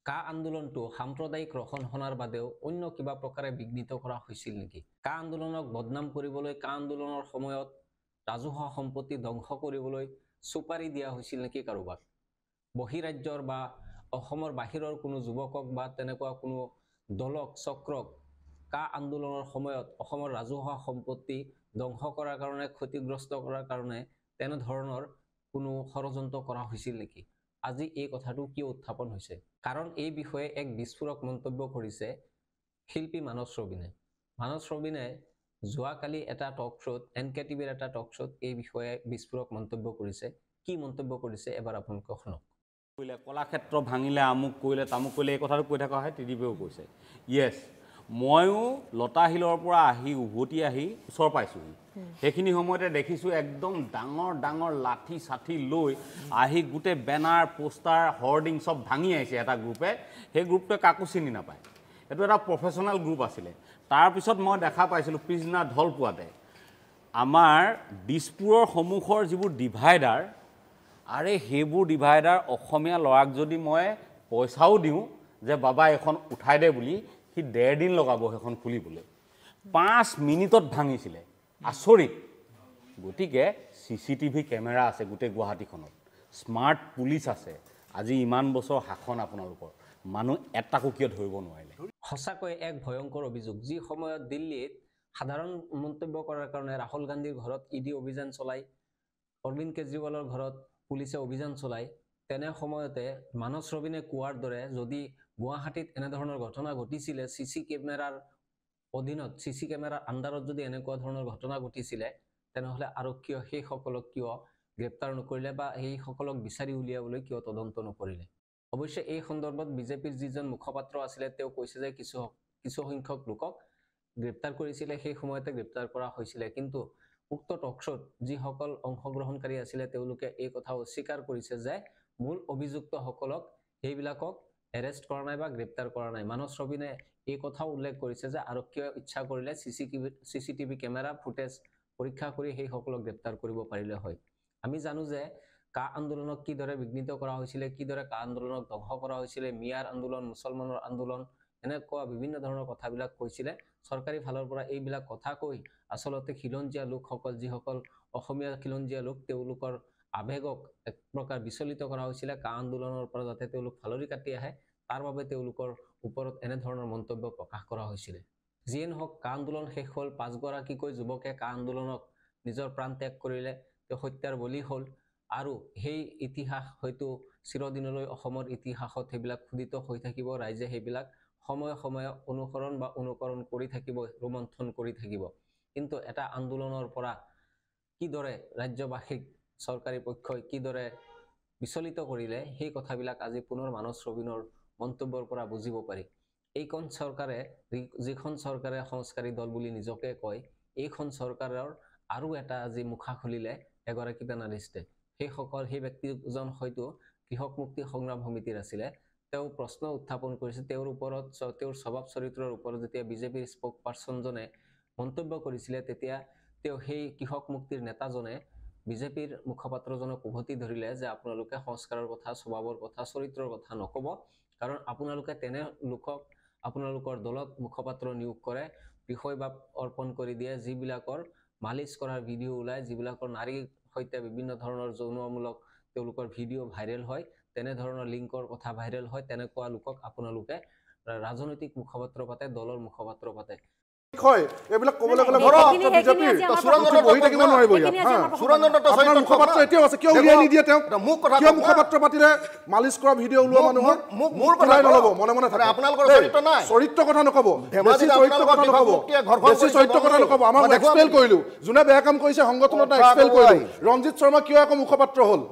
কা আন্দোলনটো সাম্প্ৰদায়িক ৰসনহনাৰ বাদেও অন্য কিবা প্ৰকাৰে বিঘ্নিত কৰা হৈছিল নেকি? কা আন্দোলনক বদনাম কৰিবলৈ, কা আন্দোলনৰ সময়ত ৰাজহুৱা সম্পত্তি ধ্বংস কৰিবলৈ চুপাৰি দিয়া হৈছিল নেকি কাৰোবাক? বহিৰাজ্যৰ বা অসমৰ বাহিৰৰ কোনো যুৱকক বা তেনেকুৱা কোনো দলক চক্ৰক কা আন্দোলনৰ সময়ত অসমৰ ৰাজহুৱা সম্পত্তি ধ্বংস কৰাৰ কাৰণে, ক্ষতিগ্ৰস্ত কৰাৰ কাৰণে তেনেধৰণৰ কোনো ষড়যন্ত্ৰ কৰা হৈছিল নেকি? আজি এই কথাটো কিয় উত্থাপন হৈছে? কাৰণ এই বিষয়ে এক বিস্ফোৰক মন্তব্য কৰিছে শিল্পী মানস ৰবিনে। মানস ৰবিনে যোৱাকালি এটা টক শ্ব'ত, NKTVৰ এটা টক শ্ব'ত এই বিষয়ে বিস্ফোৰক মন্তব্য কৰিছে। কি মন্তব্য কৰিছে এবাৰ আপোনালোকে শুনক। কলাক্ষেত্ৰ ভাঙিলে, আমুক কৰিলে, তামুক কৰিলে, এই কথাটো কৈ থকা হয়। টিডিপিও কৈছে য়েছ, ময়ো লতাশিলৰ পৰা আহি উভতি আহি ওচৰ পাইছোঁহি। সেইখিনি সময়তে দেখিছোঁ একদম ডাঙৰ ডাঙৰ লাঠি চাঠি লৈ আহি গোটেই বেনাৰ, পোষ্টাৰ, হৰ্ডিং চব ভাঙি আহিছে এটা গ্ৰুপে। সেই গ্ৰুপটোৱে কাকো চিনি নাপায়। এইটো এটা প্ৰফেশ্যনেল গ্ৰুপ আছিলে। তাৰপিছত মই দেখা পাইছিলোঁ পিছদিনা ঢল পোৱাতে আমাৰ দিছপুৰৰ সন্মুখৰ যিবোৰ ডিভাইডাৰ, আৰে সেইবোৰ ডিভাইডাৰ অসমীয়া ল'ৰাক যদি মই পইচাও দিওঁ যে বাবা এখন উঠাই দে বুলি, সি 1.5 দিন লগাব সেইখন খুলিবলৈ। 5 মিনিটত ভাঙিছিলে। আচৰিত। গতিকে CCTV কেমেৰা আছে গোটেই গুৱাহাটীখনত, স্মাৰ্ট পুলিচ আছে। আজি ইমান বছৰ শাসন আপোনালোকৰ, মানুহ এটাকো কিয় ধৰিব নোৱাৰিলে? সঁচাকৈ এক ভয়ংকৰ অভিযোগ। যি সময়ত দিল্লীত সাধাৰণ মন্তব্য কৰাৰ কাৰণে ৰাহুল গান্ধীৰ ঘৰত ED অভিযান চলাই, অৰবিন্দ কেজৰিৱালৰ ঘৰত পুলিচে অভিযান চলায়, তেনে সময়তে মানস ৰবিনে কোৱাৰ দৰে যদি গুৱাহাটীত এনেধৰণৰ ঘটনা ঘটিছিলে, CC কেমেৰাৰ অধীনত, CC কেমেৰাৰ আণ্ডাৰত যদি এনেকুৱা ধৰণৰ ঘটনা ঘটিছিলে, তেনেহ'লে আৰক্ষীয়ে সেইসকলক কিয় গ্ৰেপ্তাৰ নকৰিলে বা সেইসকলক বিচাৰি উলিয়াবলৈ কিয় তদন্ত নকৰিলে? অৱশ্যে এই সন্দৰ্ভত বিজেপিৰ যিজন মুখপাত্ৰ আছিলে তেওঁ কৈছে যে কিছু সংখ্যক লোকক গ্ৰেপ্তাৰ কৰিছিলে, সেই সময়তে গ্ৰেপ্তাৰ কৰা হৈছিলে। কিন্তু উক্ত টক শ্ব'ত যিসকল অংশগ্ৰহণকাৰী আছিলে তেওঁলোকে এই কথা অস্বীকাৰ কৰিছে যে মূল অভিযুক্তসকলক সেইবিলাকক এৰেষ্ট কৰা নাই বা গ্ৰেপ্তাৰ কৰা নাই। মানস ৰবিনে এই কথাও উল্লেখ কৰিছে যে আৰক্ষীয়ে ইচ্ছা কৰিলে CCTV কেমেৰা ফুটেজ পৰীক্ষা কৰি সেইসকলক গ্ৰেপ্তাৰ কৰিব পাৰিলে হয়। আমি জানো যে কা আন্দোলনক কিদৰে বিঘ্নিত কৰা হৈছিলে, কিদৰে কা আন্দোলনক ধ্বংস কৰা হৈছিলে, মিয়াৰ আন্দোলন, মুছলমানৰ আন্দোলন, এনেকুৱা বিভিন্ন ধৰণৰ কথাবিলাক কৈছিলে। চৰকাৰী ফালৰ পৰা এইবিলাক কথা কৈ আচলতে খিলঞ্জীয়া লোকসকল, যিসকল অসমীয়া খিলঞ্জীয়া লোক, তেওঁলোকৰ আৱেগক এক প্ৰকাৰ বিচলিত কৰা হৈছিলে। কা আন্দোলনৰ পৰা যাতে তেওঁলোক ফালৰি কাটি আহে, তাৰ বাবে তেওঁলোকৰ ওপৰত এনেধৰণৰ মন্তব্য প্ৰকাশ কৰা হৈছিলে। যিয়ে নহওক, কা আন্দোলন শেষ হ'ল। 5 গৰাকীকৈ যুৱকে কা আন্দোলনক নিজৰ প্ৰাণ ত্যাগ কৰিলে, তেওঁ হত্যাৰ বলি হ'ল। আৰু সেই ইতিহাস হয়তো চিৰদিনলৈ অসমৰ ইতিহাসত সেইবিলাক খোদিত হৈ থাকিব। ৰাইজে সেইবিলাক সময়ে সময়ে অনুসৰণ বা অনুকৰণ কৰি থাকিব, ৰোমন্থন কৰি থাকিব। কিন্তু এটা আন্দোলনৰ পৰা কিদৰে ৰাজ্যবাসীক চৰকাৰী পক্ষই কিদৰে বিচলিত কৰিলে, সেই কথাবিলাক আজি পুনৰ মানস ৰবিনৰ মন্তব্যৰ পৰা বুজিব পাৰি। এইখন চৰকাৰে, যিখন চৰকাৰে সংস্কাৰী দল বুলি নিজকে কয়, এইখন চৰকাৰৰ আৰু এটা আজি মুখা খুলিলে এগৰাকী পেনালিষ্টে। সেই ব্যক্তিজন হয়তো কৃষক মুক্তি সংগ্ৰাম সমিতিৰ আছিলে। তেওঁ প্ৰশ্ন উত্থাপন কৰিছে তেওঁৰ ওপৰত, তেওঁৰ স্বভাৱ চৰিত্ৰৰ ওপৰত। যেতিয়া বিজেপিৰ স্পোক পাৰ্চনজনে মন্তব্য কৰিছিলে, তেতিয়া তেওঁ সেই কৃষক মুক্তিৰ নেতাজনে বিজেপিৰ মুখপাত্ৰজনক উভতি ধৰিলে যে আপোনালোকে সংস্কাৰৰ কথা, স্বভাৱৰ কথা, চৰিত্ৰৰ কথা নকব, কাৰণ আপোনালোকে তেনে লোকক আপোনালোকৰ দলত মুখপাত্ৰ নিয়োগ কৰে, বিষয়বাব অৰ্পণ কৰি দিয়ে, যিবিলাকৰ মালিচ কৰাৰ ভিডিঅ' ওলায়, যিবিলাকৰ নাৰীৰ সৈতে বিভিন্ন ধৰণৰ যৌনমূলক তেওঁলোকৰ ভিডিঅ' ভাইৰেল হয়, তেনেধৰণৰ লিংকৰ কথা ভাইৰেল হয়, তেনেকুৱা লোকক আপোনালোকে ৰাজনৈতিক মুখপাত্ৰ পাতে, দলৰ মুখপাত্ৰ পাতে। এইবিলাক ক'বলৈ গ'লে বহি থাকিব নোৱাৰিব ইয়াত। আপোনাৰ মুখপাত্ৰ এতিয়াও আছে, কিয় উলিয়াই নিদিয়ে তেওঁক? কিয় মুখপাত্ৰ পাতিলে মালিচ কৰা ভিডিঅ' ওলোৱা মানুহৰ ওলাই নল'ব? মনে মনে থাকে। চৰিত্ৰ কথা নক'ব, বেছি চৰিত্ৰ কথা নক'ব, বেছি চৰিত্ৰ কথা নক'ব। আমাৰ এক্সপেল কৰিলোঁ, যোনে বেয়া কাম কৰিছে সংগঠনত এক্সপেল কৰিলোঁ। ৰঞ্জিত শৰ্মা কিয় আকৌ মুখপাত্ৰ হ'ল?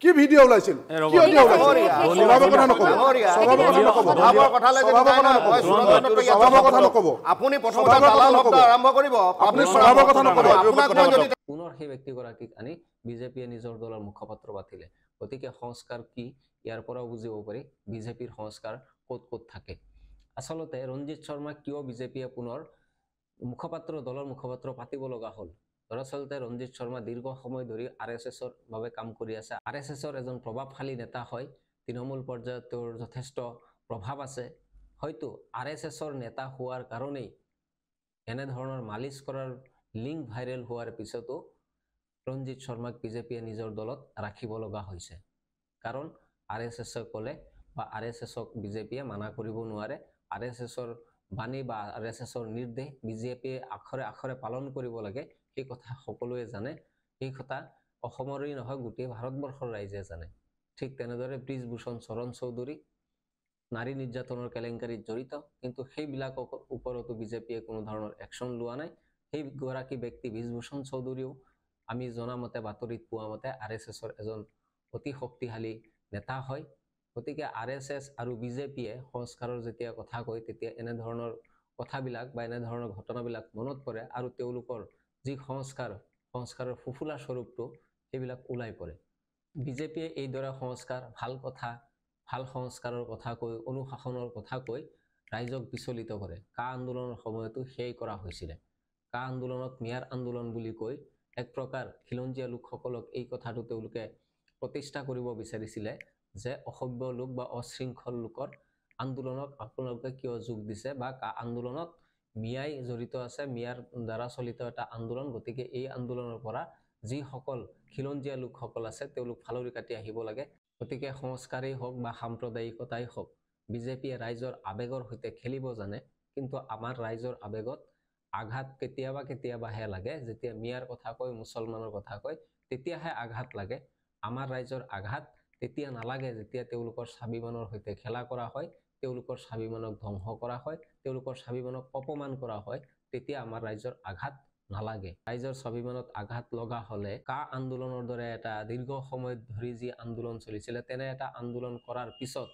কি ভিডিঅ' ওলাইছিল? কিয় দিয়া ওলাইছিল? স্বভাৱৰ কথা নক'ব, স্বভাৱৰ কথা নক'ব, স্বভাৱৰ কথা নক'ব। আপুনি প্ৰথমতে দালাল শব্দ আৰম্ভ কৰিব, আপুনি স্বভাৱৰ কথা নক'ব। পুনৰ সেই ব্যক্তিগৰাকীক আনি বিজেপিয়ে নিজৰ দলৰ মুখপাত্ৰ পাতিলে। গতিকে সংস্কাৰ কি, ইয়াৰ পৰাও বুজিব পাৰি বিজেপিৰ সংস্কাৰ ক'ত ক'ত থাকে। আচলতে ৰঞ্জিত শৰ্মাক কিয় বিজেপিয়ে পুনৰ দলৰ মুখপাত্ৰ পাতিব লগা হ'ল? দৰাচলতে ৰঞ্জিত শৰ্মা দীৰ্ঘ সময় ধৰি RSSৰ বাবে কাম কৰি আছে। RSSৰ এজন প্ৰভাৱশালী নেতা হয়। তৃণমূল পৰ্যায়ত তেওঁৰ যথেষ্ট প্ৰভাৱ আছে হয়তো RSSৰ নেতা হোৱাৰ কাৰণেই এনে ধৰণৰ মালিচ কৰাৰ লিংক ভাইৰেল হোৱাৰ পিছতো ৰঞ্জিত শৰ্মাক বিজেপিয়ে নিজৰ দলত ৰাখিব লগা হৈছে কাৰণ RSSক ক'লে বা RSSক বিজেপিয়ে মানা কৰিব নোৱাৰে RSSৰ বাণী বা RSSৰ নিৰ্দেশ বিজেপিয়ে আখৰে আখৰে পালন কৰিব লাগে এই কথা সকলোৱে জানে এই কথা অসমৰেই নহয় গোটেই ভাৰতবৰ্ষৰ ৰাইজে জানে ঠিক তেনেদৰে ব্ৰিজভূষণ শৰণ চৌধুৰী নাৰী নিৰ্যাতনৰ কেলেংকাৰীত জড়িত কিন্তু সেইবিলাকৰ ওপৰতো বিজেপিয়ে কোনো ধৰণৰ একশ্যন লোৱা নাই সেই গৰাকী ব্যক্তি ব্ৰিজভূষণ চৌধুৰীও আমি জনা মতে বাতৰিত পোৱা মতে RSSৰ এজন অতি শক্তিশালী নেতা হয় গতিকে RSS আৰু বিজেপিয়ে সংস্কাৰৰ যেতিয়া কথা কয় তেতিয়া এনে ধৰণৰ কথাবিলাক বা এনে ধৰণৰ ঘটনাবিলাক মনত পৰে আৰু তেওঁলোকৰ যি সংস্কাৰৰ ফুফুলা স্বৰূপটো সেইবিলাক ওলাই পৰে বিজেপিয়ে এইদৰে সংস্কাৰ ভাল কথা ভাল সংস্কাৰৰ কথা কৈ অনুশাসনৰ কথা কৈ ৰাইজক বিচলিত কৰে কা আন্দোলনৰ সময়তো সেই কৰা হৈছিল কা আন্দোলনত মিয়াৰ আন্দোলন বুলি কৈ এক প্ৰকাৰ খিলঞ্জীয়া লোকসকলক এই কথাটো তেওঁলোকে প্ৰতিষ্ঠা কৰিব বিচাৰিছিলে যে অসভ্য লোক বা অশৃংখল লোকৰ আন্দোলনক আপোনালোকে কিয় যোগ দিছে বা কা আন্দোলনত মিয়াই জড়িত আছে মিয়াৰ দ্বাৰা চলিত এটা আন্দোলন গতিকে এই আন্দোলনৰ পৰা যিসকল খিলঞ্জীয়া লোকসকল আছে তেওঁলোক ফালৰি কাটি আহিব লাগে গতিকে সংস্কাৰেই হওক বা সাম্প্ৰদায়িকতাই হওক বিজেপিয়ে ৰাইজৰ আবেগৰ সৈতে খেলিব জানে কিন্তু আমাৰ ৰাইজৰ আবেগত আঘাত কেতিয়াবাহে লাগে যেতিয়া মিয়াৰ কথা কয় মুছলমানৰ কথা কয় তেতিয়াহে আঘাত লাগে আমাৰ ৰাইজৰ আঘাত তেতিয়া নালাগে যেতিয়া তেওঁলোকৰ স্বাভিমানৰ সৈতে খেলা কৰা হয় তেওঁলোকৰ স্বাভিমানক ধ্বংস কৰা হয় তেওঁলোকৰ স্বাভিমানক অপমান কৰা হয় তেতিয়া আমাৰ ৰাইজৰ আঘাত নালাগে ৰাইজৰ স্বাভিমানত আঘাত লগা হলে কা আন্দোলনৰ দৰে এটা দীৰ্ঘ সময় ধৰি যি আন্দোলন চলিছিল তেনে এটা আন্দোলন কৰাৰ পিছত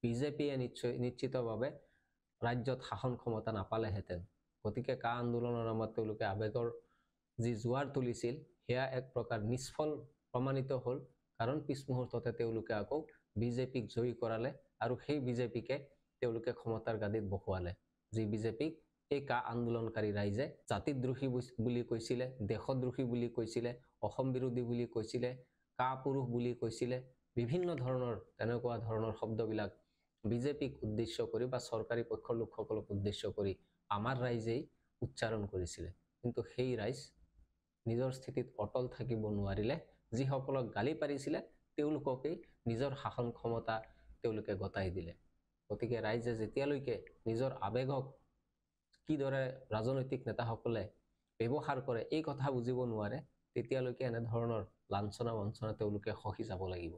বিজেপিয়ে নিশ্চিতভাৱে ৰাজ্যত শাসন ক্ষমতা নাপালেহেঁতেন গতিকে কা আন্দোলনৰ নামত তেওঁলোকে আবেগৰ যি জোৱাৰ তুলিছিল সেয়া এক প্ৰকাৰ নিষ্ফল প্ৰমাণিত হ'ল কাৰণ পিছ মুহূৰ্ততে তেওঁলোকে আকৌ বিজেপিক জয়ী কৰালে আৰু সেই বিজেপিকে তেওঁলোকে ক্ষমতাৰ গাদীত বহোৱালে যি বিজেপিক এই কা আন্দোলনকাৰী ৰাইজে জাতিদ্ৰোহী বুলি কৈছিলে দেশদ্ৰোহী বুলি কৈছিলে অসম বিৰোধী বুলি কৈছিলে কা পুৰুষ বুলি কৈছিলে বিভিন্ন ধৰণৰ তেনেকুৱা ধৰণৰ শব্দবিলাক বিজেপিক উদ্দেশ্য কৰি বা চৰকাৰী পক্ষৰ লোকসকলক উদ্দেশ্য কৰি আমাৰ ৰাইজেই উচ্চাৰণ কৰিছিলে কিন্তু সেই ৰাইজ নিজৰ স্থিতিত অটল থাকিব নোৱাৰিলে যিসকলক গালি পাৰিছিলে তেওঁলোককেই নিজৰ শাসন ক্ষমতা তেওঁলোকে গতাই দিলে গতিকে ৰাইজে যেতিয়ালৈকে নিজৰ আবেগক কিদৰে ৰাজনৈতিক নেতাসকলে ব্যৱহাৰ কৰে এই কথা বুজিব নোৱাৰে তেতিয়ালৈকে এনে ধৰণৰ লাঞ্ছনা বঞ্চনা তেওঁলোকে সহি যাব লাগিব